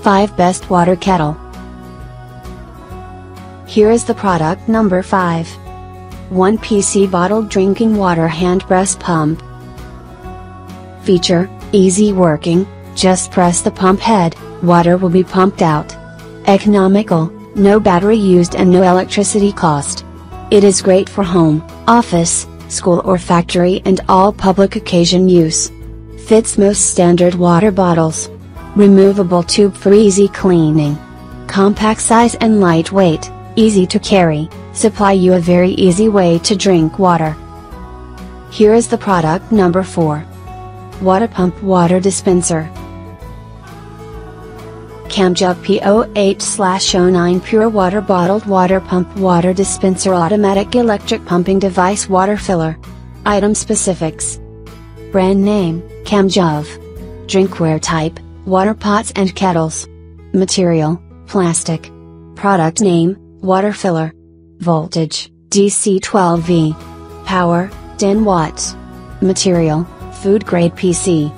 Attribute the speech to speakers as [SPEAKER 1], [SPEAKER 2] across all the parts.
[SPEAKER 1] 5 Best Water Kettle. Here is the product number 5. 1 PC Bottled Drinking Water Hand Press Pump. Feature: easy working, just press the pump head, water will be pumped out. Economical, no battery used and no electricity cost. It is great for home, office, school or factory and all public occasion use. Fits most standard water bottles. Removable tube for easy cleaning. Compact size and lightweight, easy to carry, supply you a very easy way to drink water. Here is the product number 4. Water Pump Water Dispenser. Camjug P08/09 Pure Water Bottled Water Pump Water Dispenser Automatic Electric Pumping Device Water Filler. Item specifics. Brand name, Camjug. Drinkware type, water pots and kettles. Material, plastic. Product name, water filler. Voltage, DC 12V. Power, 10 watts. Material, food grade PC.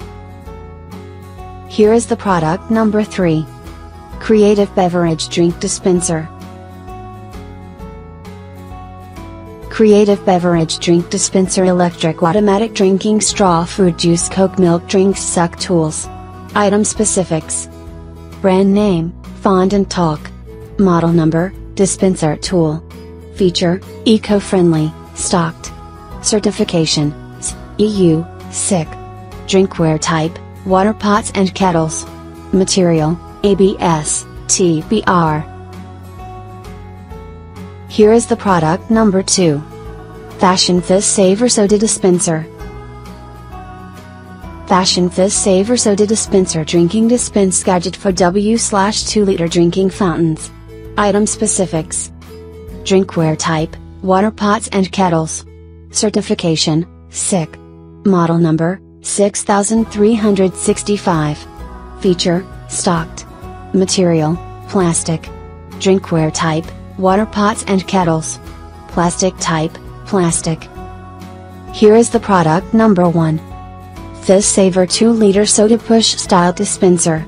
[SPEAKER 1] Here is the product number 3. Creative Beverage Drink Dispenser. Creative Beverage Drink Dispenser Electric Automatic Drinking Straw Fruit Juice Coke Milk Drinks Suck Tools. Item specifics. Brand name, Fondant Talk. Model number, Dispenser Tool. Feature, eco-friendly, stocked. Certification, EU, SIC. Drinkware type, water pots and kettles. Material, ABS, TBR. Here is the product number 2. Fashion Fizz Saver Soda Dispenser. Fashion Fizz Saver Soda Dispenser Drinking Dispense Gadget for W/2 liter drinking fountains. Item specifics. Drinkware type, water pots and kettles. Certification, SIC. Model number, 6365. Feature, stocked. Material, plastic. Drinkware type, water pots and kettles. Plastic type, plastic. Here is the product number 1. Fizz Saver 2 liter Soda Push Style Dispenser.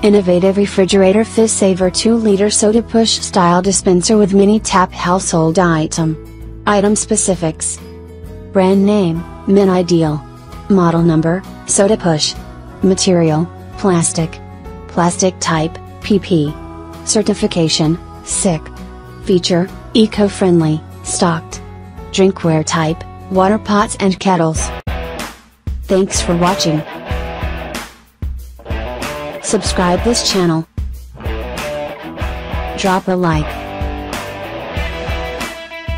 [SPEAKER 1] Innovative refrigerator Fizz Saver 2 liter Soda Push Style Dispenser with mini tap household item. Item specifics. Brand name, Min Ideal. Model number, Soda Push. Material, plastic. Plastic type, PP. Certification, SIC. Feature, eco-friendly, stocked. Drinkware type, water pots and kettles. Thanks for watching. Subscribe this channel. Drop a like,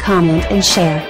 [SPEAKER 1] comment and share.